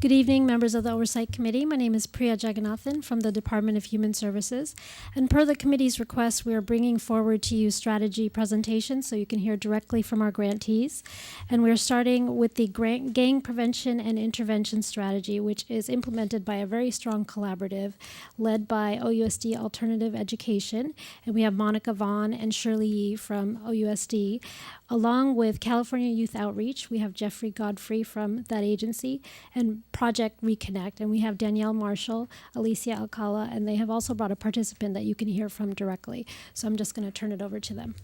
Good evening, members of the Oversight Committee. My name is Priya Jagannathan from the Department of Human Services. And per the committee's request, we are bringing forward to you strategy presentations so you can hear directly from our grantees. And we're starting with the gang prevention and intervention strategy, which is implemented by a very strong collaborative led by OUSD Alternative Education. And we have Monica Vaughn and Shirley Yee from OUSD. Along with California Youth Outreach, we have Jeffrey Godfrey from that agency and Project Reconnect. And we have Danielle Marshall, Alicia Alcala, and they have also brought a participant that you can hear from directly. So I'm just going to turn it over to them.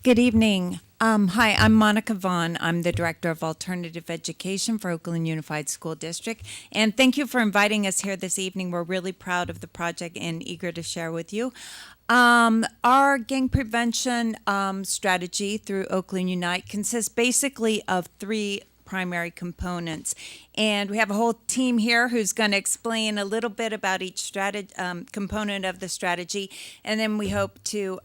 Good evening. Hi, I'm Monica Vaughn. I'm the Director of Alternative Education for Oakland Unified School District. And thank you for inviting us here this evening. We're really proud of the project and eager to share with you. Our gang prevention strategy through Oakland Unite consists basically of three primary components. And we have a whole team here who's going to explain a little bit about each component of the strategy, and then we hope to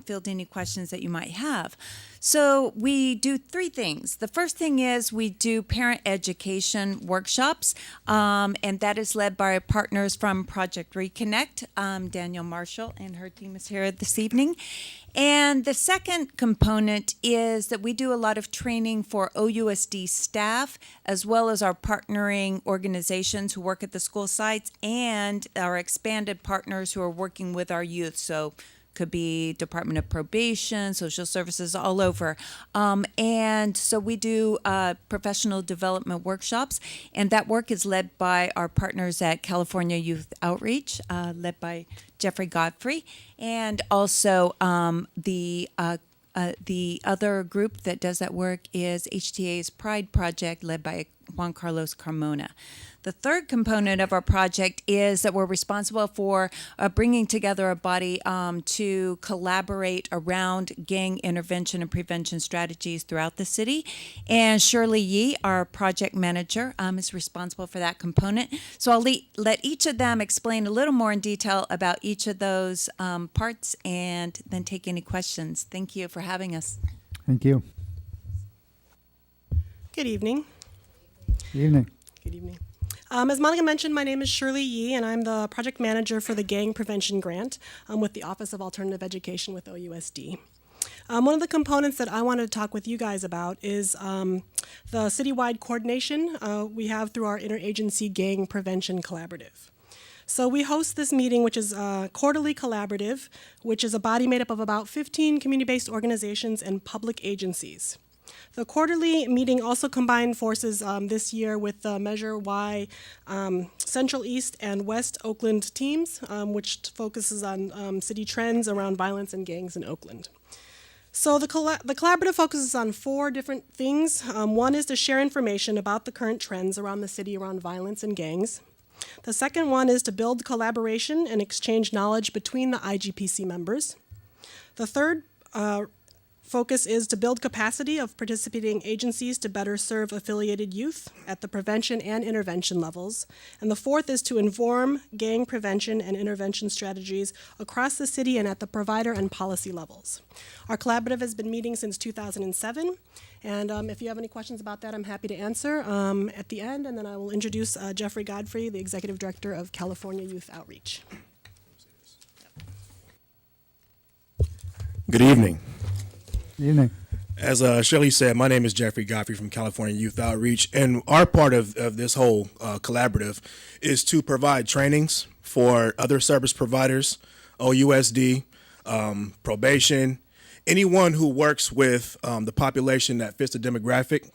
field any questions that you might have. So we do three things. The first thing is we do parent education workshops, and that is led by our partners from Project Reconnect. Danielle Marshall and her team is here this evening. And the second component is that we do a lot of training for OUSD staff, as well as our partnering organizations who work at the school sites and our expanded partners who are working with our youth. So could be Department of Probation, social services, all over. And so we do professional development workshops, and that work is led by our partners at California Youth Outreach, led by Jeffrey Godfrey, and also the other group that does that work is HTA's Pride Project, led by Juan Carlos Carmona. The third component of our project is that we're responsible for bringing together a body to collaborate around gang intervention and prevention strategies throughout the city. And Shirley Yee, our project manager, is responsible for that component. So I'll let each of them explain a little more in detail about each of those parts and then take any questions. Thank you for having us. Thank you. Good evening. Good evening. Good evening. As Monica mentioned, my name is Shirley Yee, and I'm the project manager for the Gang Prevention Grant with the Office of Alternative Education with OUSD. One of the components that I wanted to talk with you guys about is the citywide coordination we have through our interagency gang prevention collaborative. So we host this meeting, which is a quarterly collaborative, which is a body made up of about 15 community-based organizations and public agencies. The quarterly meeting also combined forces this year with the Measure Y Central East and West Oakland teams, which focuses on city trends around violence and gangs in Oakland. So the collaborative focuses on four different things. One is to share information about the current trends around the city around violence and gangs. The second one is to build collaboration and exchange knowledge between the IGPC members. The third focus is to build capacity of participating agencies to better serve affiliated youth at the prevention and intervention levels. And the fourth is to inform gang prevention and intervention strategies across the city and at the provider and policy levels. Our collaborative has been meeting since 2007. And if you have any questions about that, I'm happy to answer at the end. And then I will introduce Jeffrey Godfrey, the Executive Director of California Youth Outreach. Good evening. Good evening. As Shirley said, my name is Jeffrey Godfrey from California Youth Outreach, and our part of this whole collaborative is to provide trainings for other service providers, OUSD, probation, anyone who works with the population that fits the demographic.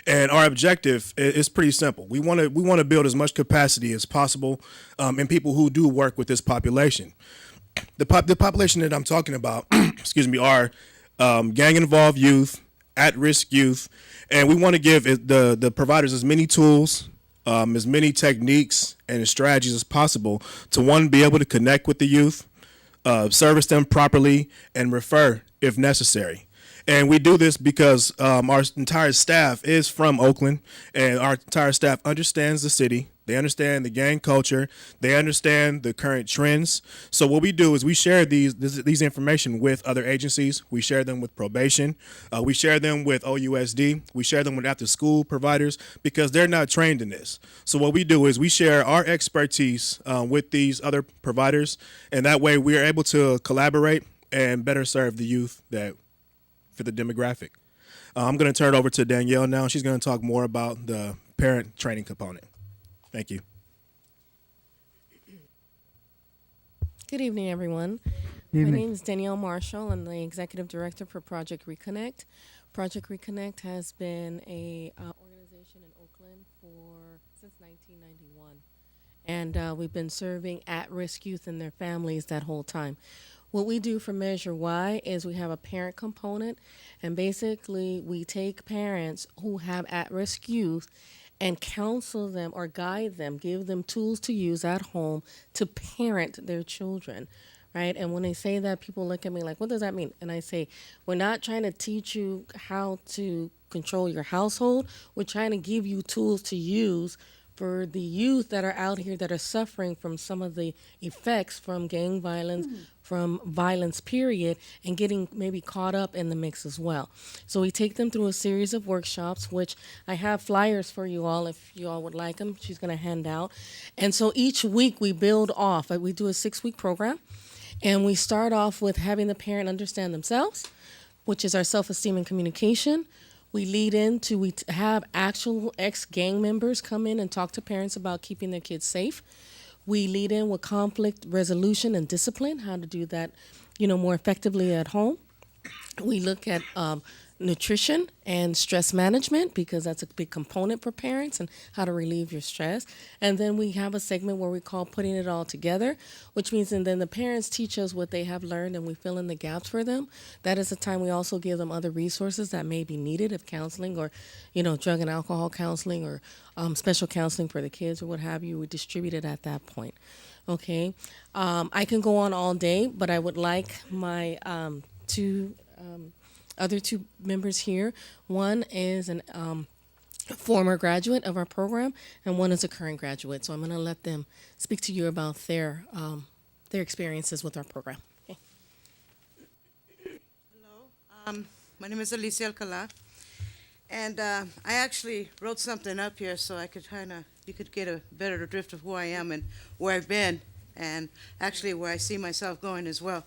And our objective is pretty simple. We want to build as much capacity as possible in people who do work with this population. The population that I'm talking about, excuse me, are gang-involved youth, at-risk youth, and we want to give the providers as many tools, as many techniques and strategies as possible to, one, be able to connect with the youth, service them properly, and refer if necessary. And we do this because our entire staff is from Oakland, and our entire staff understands the city, They understand the gang culture. They understand the current trends. So what we do is we share these information with other agencies. We share them with probation. We share them with OUSD. We share them with after-school providers because they're not trained in this. So what we do is we share our expertise with these other providers, and that way we are able to collaborate and better serve the youth that for the demographic. I'm going to turn it over to Danielle now. She's going to talk more about the parent training component. Thank you. Good evening, everyone. Evening. My name is Danielle Marshall. I'm the Executive Director for Project Reconnect. Project Reconnect has been a organization in Oakland since 1991. And we've been serving at-risk youth and their families that whole time. What we do for Measure Y is we have a parent component, and basically we take parents who have at-risk youth and counsel them or guide them, give them tools to use at home to parent their children, right? And when they say that, people look at me like, what does that mean? And I say, we're not trying to teach you how to control your household. We're trying to give you tools to use for the youth that are out here that are suffering from some of the effects from gang violence, from violence, period, and getting maybe caught up in the mix as well. So we take them through a series of workshops, which I have flyers for you all if you all would like them. She's going to hand out. And so each week we build off. We do a 6-week program, and we start off with having the parent understand themselves, which is our self-esteem and communication. We lead into, we have actual ex-gang members come in and talk to parents about keeping their kids safe. We lead in with conflict resolution and discipline, how to do that, more effectively at home. We look at nutrition and stress management because that's a big component for parents and how to relieve your stress. And then we have a segment where we call putting it all together, which means and then the parents teach us what they have learned and we fill in the gaps for them. That is the time we also give them other resources that may be needed of counseling or, drug and alcohol counseling or special counseling for the kids or what have you. We distribute it at that point. Okay. I can go on all day, but I would like my other two members here. One is an former graduate of our program, and one is a current graduate. So I'm going to let them speak to you about their experiences with our program. Okay. Hello, my name is Alicia Alcala, and I actually wrote something up here so I could you could get a better drift of who I am and where I've been, and actually where I see myself going as well.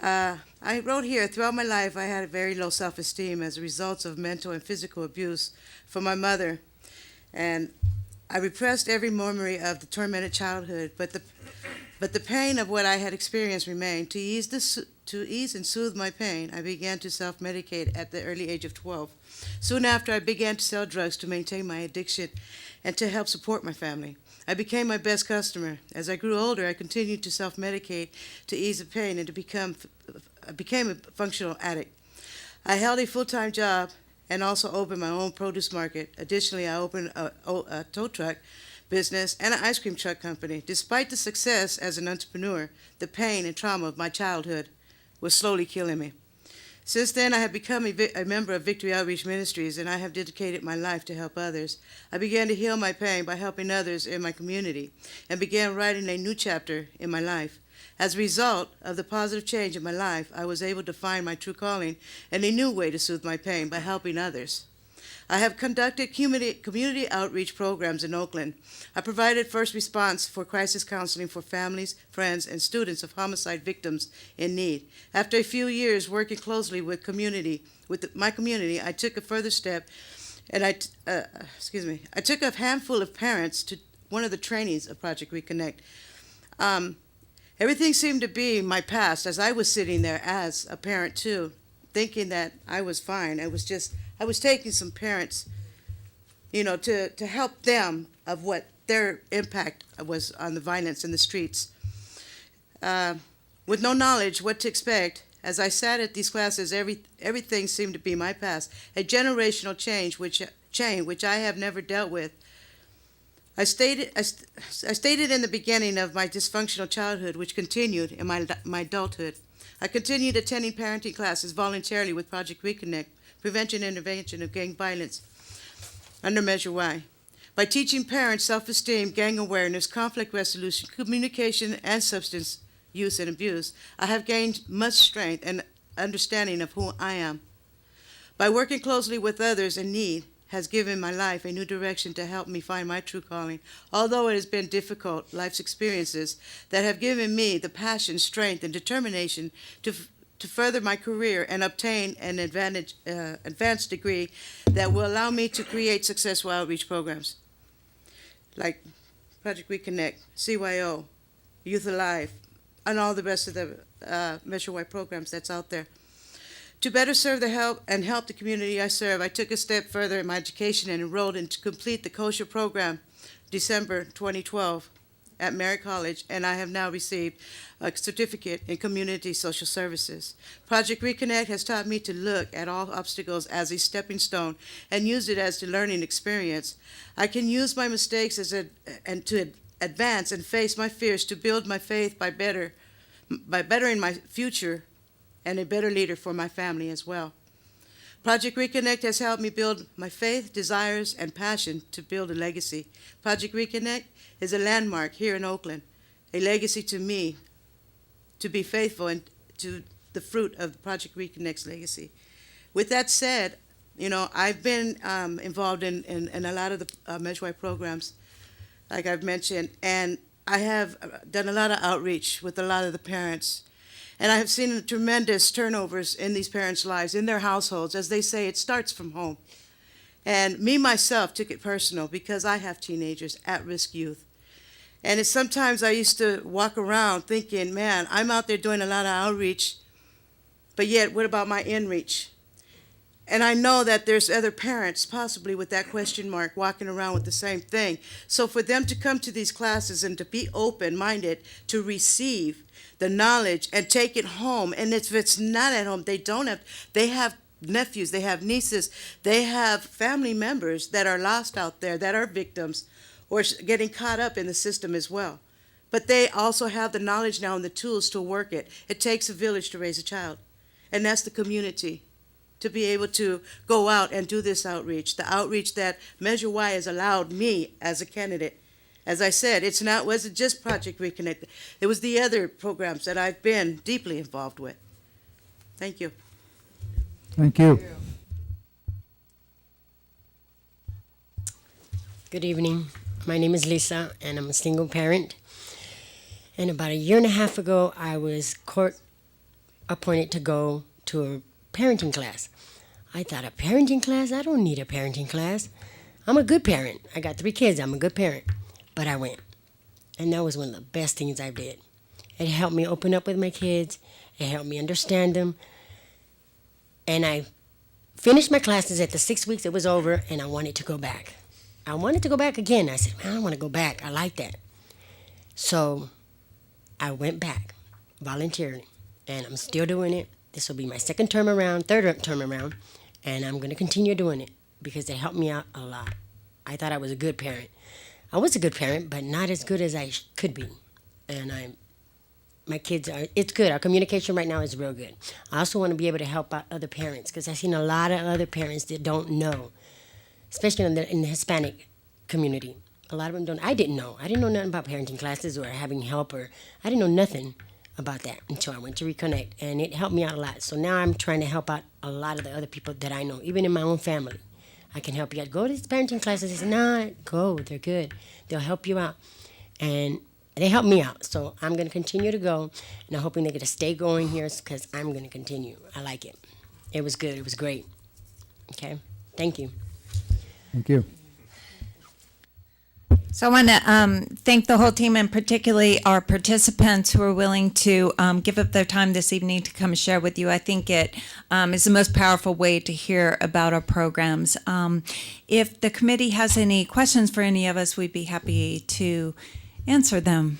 I wrote here, throughout my life, I had a very low self-esteem as a result of mental and physical abuse from my mother. And I repressed every memory of the tormented childhood, but the pain of what I had experienced remained. To ease and soothe my pain, I began to self-medicate at the early age of 12. Soon after, I began to sell drugs to maintain my addiction and to help support my family. I became my best customer. As I grew older, I continued to self-medicate to ease the pain and I became a functional addict. I held a full-time job and also opened my own produce market. Additionally, I opened a tow truck business and an ice cream truck company. Despite the success as an entrepreneur, the pain and trauma of my childhood was slowly killing me. Since then, I have become a member of Victory Outreach Ministries, and I have dedicated my life to help others. I began to heal my pain by helping others in my community and began writing a new chapter in my life. As a result of the positive change in my life, I was able to find my true calling and a new way to soothe my pain by helping others. I have conducted community outreach programs in Oakland. I provided first response for crisis counseling for families, friends, and students of homicide victims in need. After a few years working closely with my community, I took a further step, and I took a handful of parents to one of the trainings of Project Reconnect. Everything seemed to be my past as I was sitting there as a parent too, thinking that I was fine. I was taking some parents, to help them of what their impact was on the violence in the streets. With no knowledge what to expect, as I sat at these classes, everything seemed to be my past, a generational chain which I have never dealt with. I stated in the beginning of my dysfunctional childhood, which continued in my adulthood. I continued attending parenting classes voluntarily with Project Reconnect, Prevention and Intervention of Gang Violence, under Measure Y. By teaching parents self-esteem, gang awareness, conflict resolution, communication, and substance use and abuse, I have gained much strength and understanding of who I am. By working closely with others in need has given my life a new direction to help me find my true calling. Although it has been difficult, life's experiences that have given me the passion, strength, and determination to further my career and obtain an advanced degree that will allow me to create successful outreach programs like Project Reconnect, CYO, Youth Alive, and all the rest of the Measure-wide programs that's out there. To better serve and help the community I serve, I took a step further in my education and enrolled in to complete the kosher program December 2012 at Merritt College, and I have now received a certificate in community social services. Project Reconnect has taught me to look at all obstacles as a stepping stone and use it as the learning experience. I can use my mistakes and to advance and face my fears to build my faith by bettering my future and a better leader for my family as well. Project Reconnect has helped me build my faith, desires, and passion to build a legacy. Project Reconnect is a landmark here in Oakland, a legacy to me to be faithful and to the fruit of Project Reconnect's legacy. With that said, I've been involved in a lot of the Measure-wide programs, like I've mentioned, and I have done a lot of outreach with a lot of the parents. And I have seen tremendous turnovers in these parents' lives, in their households. As they say, it starts from home. And me, myself, took it personal because I have teenagers, at-risk youth. And sometimes I used to walk around thinking, man, I'm out there doing a lot of outreach, but yet what about my in-reach? And I know that there's other parents possibly with that question mark walking around with the same thing. So for them to come to these classes and to be open-minded to receive the knowledge and take it home, and if it's not at home, they have nephews, they have nieces, they have family members that are lost out there, that are victims or getting caught up in the system as well. But they also have the knowledge now and the tools to work it. It takes a village to raise a child, and that's the community, to be able to go out and do this outreach, the outreach that Measure Y has allowed me as a candidate. As I said, wasn't just Project Reconnect. It was the other programs that I've been deeply involved with. Thank you. Thank you. Good evening. My name is Lisa, and I'm a single parent. And about a year and a half ago, I was court appointed to go to a parenting class. I thought, a parenting class? I don't need a parenting class. I'm a good parent. I got 3 kids. I'm a good parent. But I went. And that was one of the best things I did. It helped me open up with my kids. It helped me understand them. And I finished my classes at the 6 weeks. It was over, and I wanted to go back. I wanted to go back again. I said, man, I want to go back. I like that. So I went back voluntarily, and I'm still doing it. This will be my third term around, and I'm going to continue doing it because it helped me out a lot. I thought I was a good parent. I was a good parent, but not as good as I could be. And my kids it's good. Our communication right now is real good. I also want to be able to help out other parents because I've seen a lot of other parents that don't know, especially in the Hispanic community. A lot of them don't. I didn't know. I didn't know nothing about parenting classes or having help, or I didn't know nothing about that until I went to Reconnect, and it helped me out a lot. So now I'm trying to help out a lot of the other people that I know, even in my own family. I can help you out. Go to these parenting classes. They say, nah, go. They're good. They'll help you out. And they help me out. So I'm going to continue to go, and I'm hoping they're going to stay going here because I'm going to continue. I like it. It was good. It was great. Okay? Thank you. Thank you. So I want to thank the whole team, and particularly our participants who are willing to give up their time this evening to come share with you. I think it is the most powerful way to hear about our programs. If the committee has any questions for any of us, we'd be happy to answer them.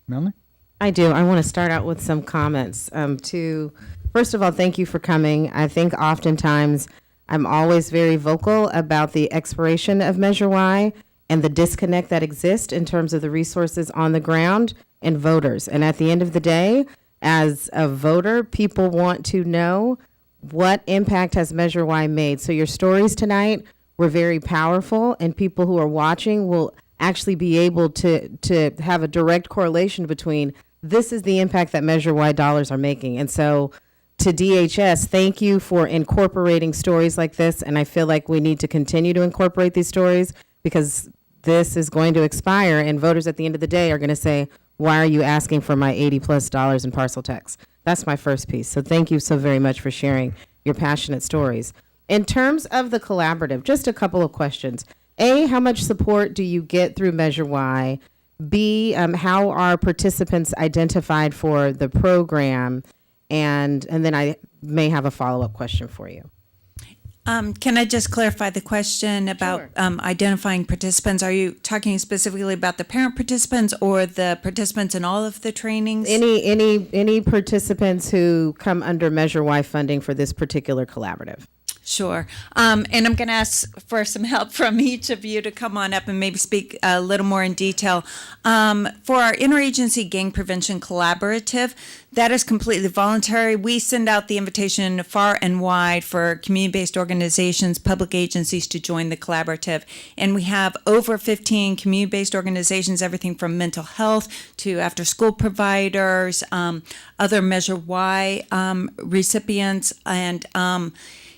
Melanie? I do. I want to start out with some comments. First of all, thank you for coming. I think oftentimes I'm always very vocal about the expiration of Measure Y and the disconnect that exists in terms of the resources on the ground and voters. And at the end of the day, as a voter, people want to know what impact has Measure Y made. So your stories tonight we're very powerful, and people who are watching will actually be able to have a direct correlation between this is the impact that Measure Y dollars are making. And so to DHS, thank you for incorporating stories like this. And I feel like we need to continue to incorporate these stories because this is going to expire, and voters at the end of the day are going to say, why are you asking for my $80+ in parcel tax? That's my first piece. So thank you so very much for sharing your passionate stories. In terms of the collaborative, just a couple of questions. A, how much support do you get through Measure Y? B, how are participants identified for the program? And then I may have a follow-up question for you. Can I just clarify the question about identifying participants? Are you talking specifically about the parent participants or the participants in all of the trainings? Any participants who come under Measure Y funding for this particular collaborative? Sure. And I'm going to ask for some help from each of you to come on up and maybe speak a little more in detail. For our Interagency Gang Prevention Collaborative, that is completely voluntary. We send out the invitation far and wide for community-based organizations, public agencies to join the collaborative. And we have over 15 community-based organizations, everything from mental health to after-school providers, other Measure Y recipients, and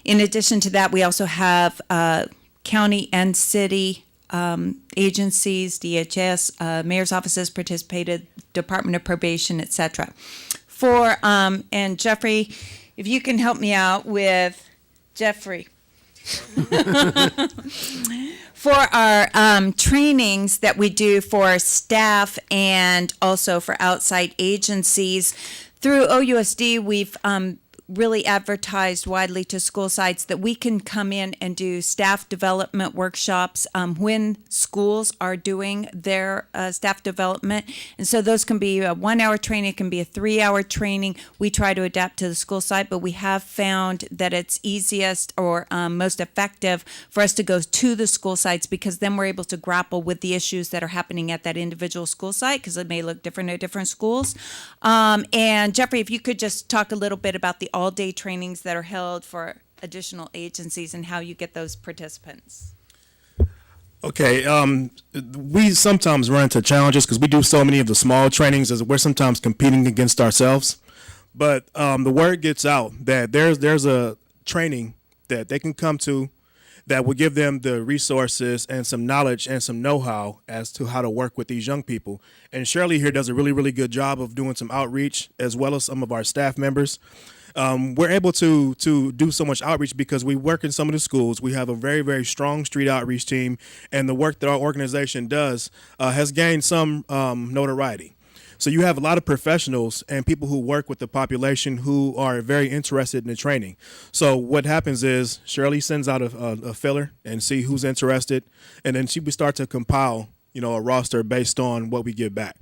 in addition to that, we also have county and city agencies, DHS, mayor's offices participated, Department of Probation, etc. For, and Jeffrey, if you can help me out with, Jeffrey. For our trainings that we do for staff and also for outside agencies, through OUSD, we've really advertised widely to school sites that we can come in and do staff development workshops when schools are doing their staff development. And so those can be a 1 hour training, it can be a 3 hour training. We try to adapt to the school site, but we have found that it's easiest or most effective for us to go to the school sites because then we're able to grapple with the issues that are happening at that individual school site because it may look different at different schools. And Jeffrey, if you could just talk a little bit about the all-day trainings that are held for additional agencies and how you get those participants. Okay, we sometimes run into challenges because we do so many of the small trainings as we're sometimes competing against ourselves. But the word gets out that there's a training that they can come to that will give them the resources and some knowledge and some know-how as to how to work with these young people. And Shirley here does a really, really good job of doing some outreach as well as some of our staff members. We're able to do so much outreach because we work in some of the schools. We have a very, very strong street outreach team, and the work that our organization does has gained some notoriety. So you have a lot of professionals and people who work with the population who are very interested in the training. So what happens is Shirley sends out a filler and see who's interested, and then we start to compile, a roster based on what we get back.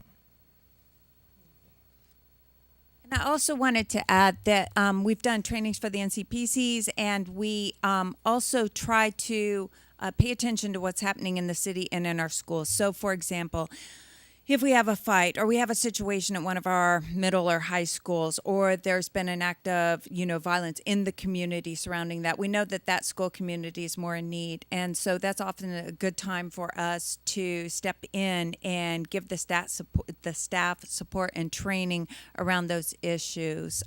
And I also wanted to add that we've done trainings for the NCPCs, and we also try to pay attention to what's happening in the city and in our schools. So, for example, if we have a fight or we have a situation at one of our middle or high schools, or there's been an act of, violence in the community surrounding that, we know that that school community is more in need. And so that's often a good time for us to step in and give the staff support and training around those issues.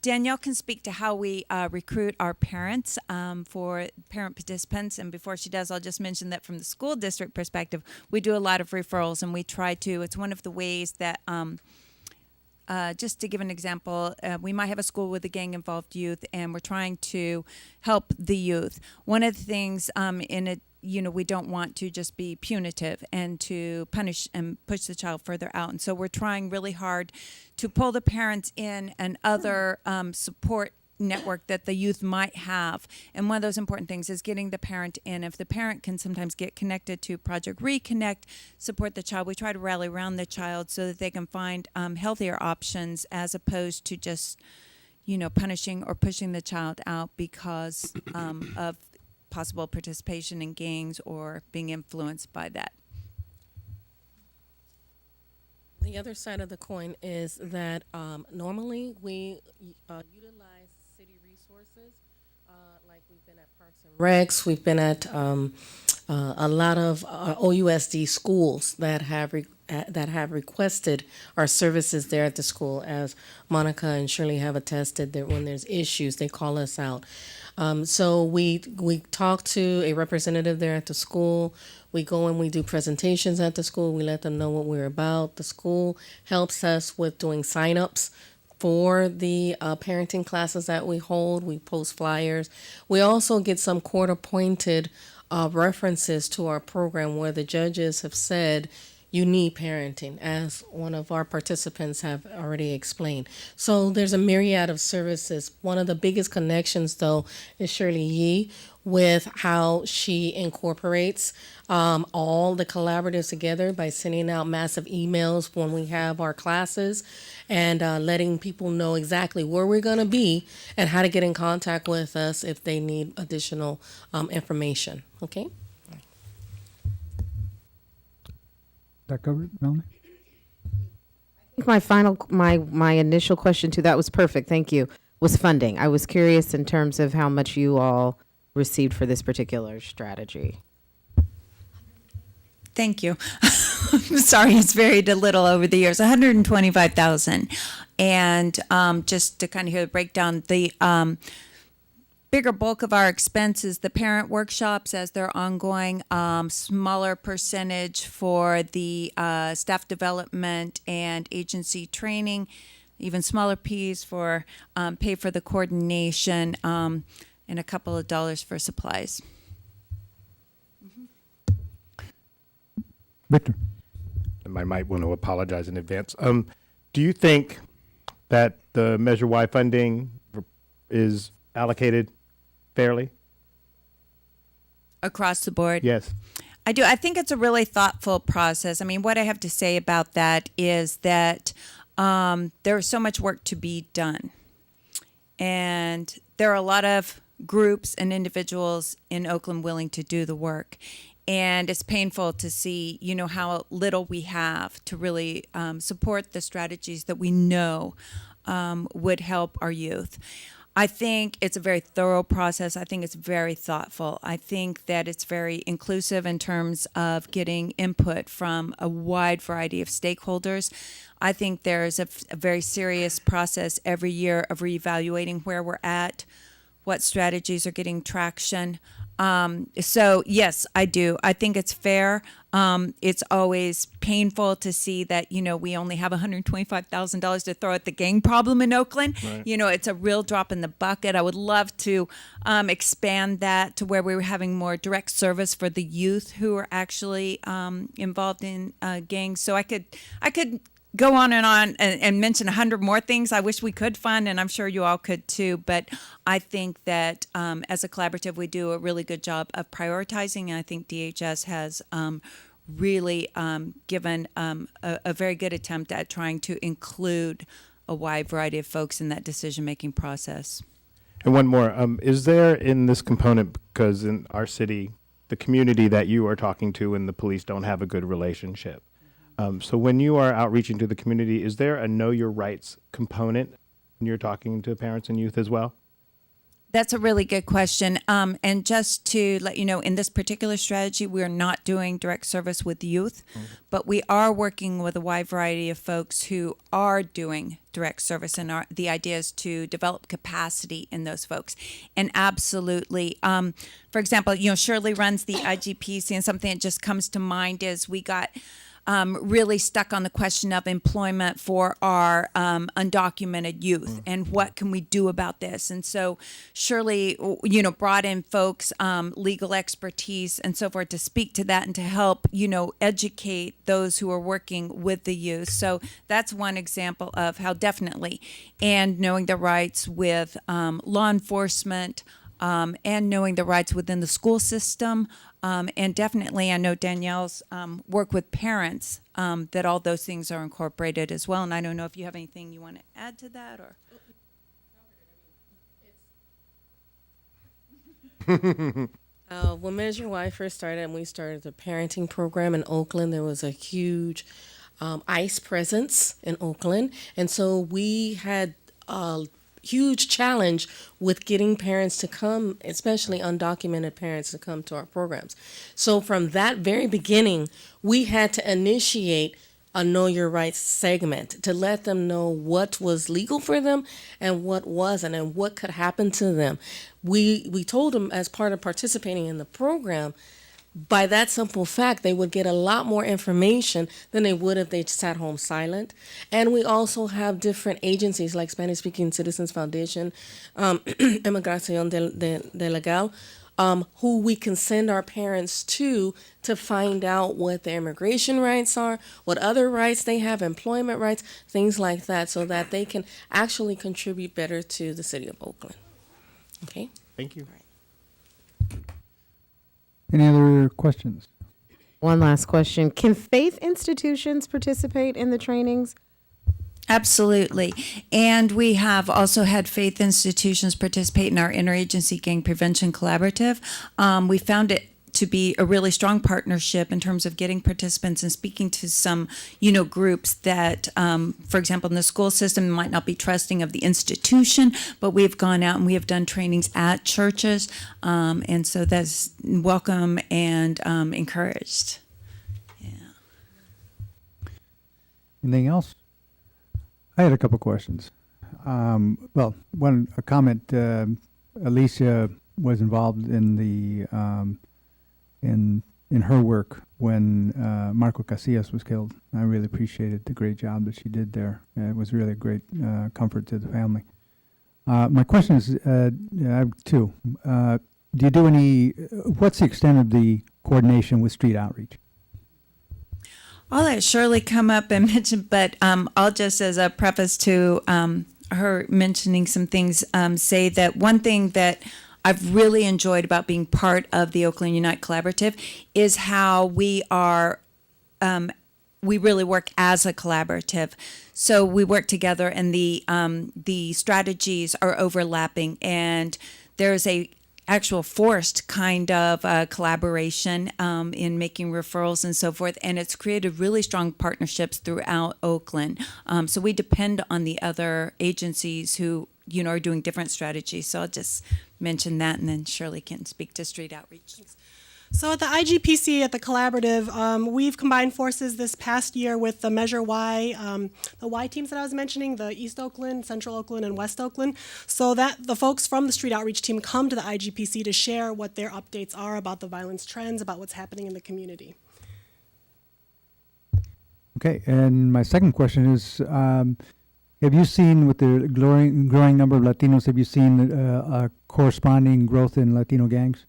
Danielle can speak to how we recruit our parents for parent participants. And before she does, I'll just mention that from the school district perspective, we do a lot of referrals, and we try to. It's one of the ways that, just to give an example, we might have a school with a gang-involved youth, and we're trying to help the youth. One of the things we don't want to just be punitive and to punish and push the child further out. And so we're trying really hard to pull the parents in and other support network that the youth might have. And one of those important things is getting the parent in. If the parent can sometimes get connected to Project Reconnect, support the child, we try to rally around the child so that they can find healthier options as opposed to just, punishing or pushing the child out because of possible participation in gangs or being influenced by that. The other side of the coin is that normally we utilize city resources Like we've been at Parks and Recs, we've been at a lot of OUSD schools that have requested our services there at the school. As Monica and Shirley have attested, that when there's issues, they call us out. So we talk to a representative there at the school. We go and we do presentations at the school. We let them know what we're about. The school helps us with doing sign-ups for the parenting classes that we hold. We post flyers. We also get some court-appointed references to our program where the judges have said you need parenting, as one of our participants have already explained. So there's a myriad of services. One of the biggest connections, though, is Shirley Yee, with how she incorporates all the collaboratives together by sending out massive emails when we have our classes and letting people know exactly where we're going to be and how to get in contact with us if they need additional information. Okay? That covered, Melanie? My initial question to that was perfect. Thank you. Was funding. I was curious in terms of how much you all received for this particular strategy. Thank you. I'm sorry, it's varied a little over the years. 125,000, and just to kind of hear the breakdown, the bigger bulk of our expenses, the parent workshops as they're ongoing, smaller percentage for the staff development and agency training, even smaller piece for pay for the coordination, and a couple of dollars for supplies. Victor? I might want to apologize in advance. Do you think that the Measure Y funding is allocated fairly? Across the board? Yes. I do. I think it's a really thoughtful process. I mean, what I have to say about that is that there's so much work to be done. And there are a lot of groups and individuals in Oakland willing to do the work. And it's painful to see, how little we have to really support the strategies that we know would help our youth. I think it's a very thorough process. I think it's very thoughtful. I think that it's very inclusive in terms of getting input from a wide variety of stakeholders. I think there's a very serious process every year of reevaluating where we're at, what strategies are getting traction. So yes, I do. I think it's fair. It's always painful to see that, we only have $125,000 to throw at the gang problem in Oakland. Right. It's a real drop in the bucket. I would love to expand that to where we were having more direct service for the youth who are actually involved in gangs. So I could go on and mention 100 more things I wish we could fund, and I'm sure you all could too. But I think that as a collaborative, we do a really good job of prioritizing, and I think DHS has really given a very good attempt at trying to include a wide variety of folks in that decision-making process. And one more. Is there in this component, because in our city, the community that you are talking to and the police don't have a good relationship? So when you are outreaching to the community, is there a know your rights component when you're talking to parents and youth as well? That's a really good question. And just to let you know, in this particular strategy, we are not doing direct service with youth, but we are working with a wide variety of folks who are doing direct service. And the idea is to develop capacity in those folks. And absolutely, for example, Shirley runs the IGPC, and something that just comes to mind is we got really stuck on the question of employment for our undocumented youth and what can we do about this. And so Shirley, brought in folks, legal expertise and so forth to speak to that and to help, educate those who are working with the youth. So that's one example of how definitely, and knowing the rights with law enforcement, and knowing the rights within the school system. And definitely, I know Danielle's work with parents, that all those things are incorporated as well. And I don't know if you have anything you want to add to that or. When Measure Y first started and we started the parenting program in Oakland, there was a huge ICE presence in Oakland. And so we had huge challenge with getting parents to come, especially undocumented parents to come to our programs. So from that very beginning, we had to initiate a Know Your Rights segment to let them know what was legal for them and what wasn't and what could happen to them. We told them as part of participating in the program, by that simple fact, they would get a lot more information than they would if they sat home silent. And we also have different agencies like Spanish Speaking Citizens Foundation, Emigración de Legal, who we can send our parents to find out what their immigration rights are, what other rights they have, employment rights, things like that, so that they can actually contribute better to the city of Oakland. Okay? Thank you. Any other questions? One last question. Can faith institutions participate in the trainings? Absolutely. And we have also had faith institutions participate in our Interagency Gang Prevention Collaborative. We found it to be a really strong partnership in terms of getting participants and speaking to some, groups that, for example, in the school system might not be trusting of the institution, but we've gone out and we have done trainings at churches. And so that's welcome and encouraged. Yeah. Anything else? I had a couple questions. A comment. Alicia was involved in the in her work when Marco Casillas was killed. I really appreciated the great job that she did there. It was really a great comfort to the family. My question is, I have two. Do you do what's the extent of the coordination with street outreach? I'll let Shirley come up and mention, but I'll just, as a preface to her mentioning some things, say that one thing that I've really enjoyed about being part of the Oakland Unite Collaborative is how we really work as a collaborative. So we work together, and the strategies are overlapping, and there's a actual forced kind of collaboration in making referrals and so forth, and it's created really strong partnerships throughout Oakland. So we depend on the other agencies who are doing different strategies. So I'll just mention that, and then Shirley can speak to street outreach. So at the IGPC, at the collaborative, we've combined forces this past year with the Measure Y, the Y teams that I was mentioning, the East Oakland, Central Oakland, and West Oakland, so that the folks from the street outreach team come to the IGPC to share what their updates are about the violence trends, about what's happening in the community. Okay, and my second question is, have you seen, with the growing number of Latinos, have you seen a corresponding growth in Latino gangs?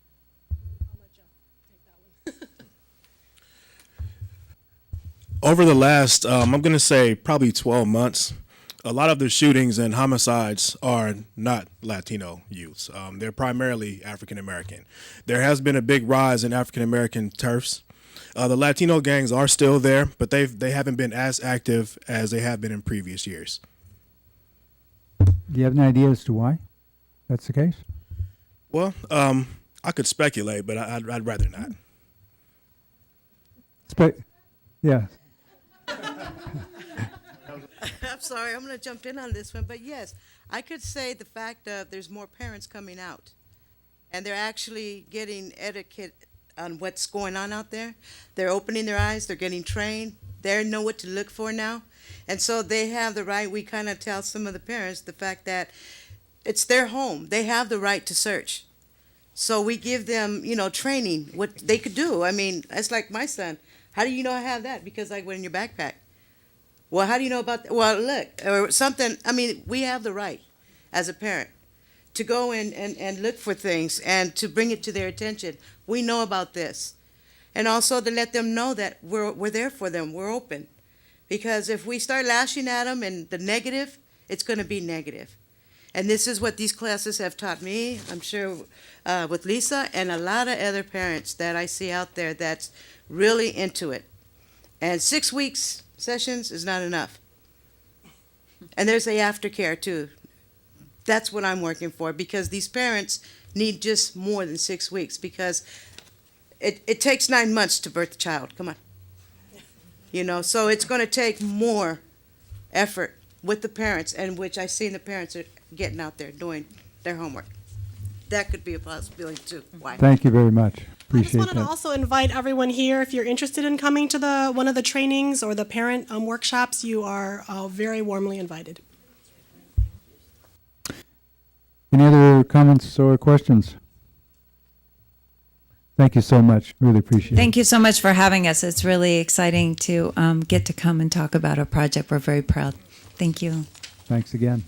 Over the last, I'm going to say probably 12 months, a lot of the shootings and homicides are not Latino youths. They're primarily African American. There has been a big rise in African American TERFs. The Latino gangs are still there, but they haven't been as active as they have been in previous years. Do you have an idea as to why that's the case? Well, I could speculate, but I'd rather not. Yeah. I'm sorry, I'm going to jump in on this one, but yes, I could say the fact that there's more parents coming out, and they're actually getting etiquette on what's going on out there. They're opening their eyes, they're getting trained, they know what to look for now, and so they have the right. We kind of tell some of the parents the fact that it's their home. They have the right to search. So we give them, training, what they could do. I mean, it's like my son. How do you know I have that? Because I went in your backpack. Well, how do you know about that? Well, look, or something. I mean, we have the right as a parent to go in and look for things and to bring it to their attention. We know about this. And also to let them know that we're there for them. We're open. Because if we start lashing at them and the negative, it's going to be negative. And this is what these classes have taught me, I'm sure, with Lisa and a lot of other parents that I see out there that's really into it. And 6 weeks sessions is not enough. And there's the aftercare too. That's what I'm working for, because these parents need just more than 6 weeks, because it takes 9 months to birth a child. Come on. So it's going to take more effort with the parents, and which I've seen the parents getting out there doing their homework. That could be a possibility too. Why? Thank you very much. I just Appreciate wanted to that. also invite everyone here, if you're interested in coming to one of the trainings or the parent workshops, you are very warmly invited. Any other comments or questions? Thank you so much. Really appreciate it. Thank you so much for having us. It's really exciting to get to come and talk about our project. We're very proud. Thank you. Thanks again.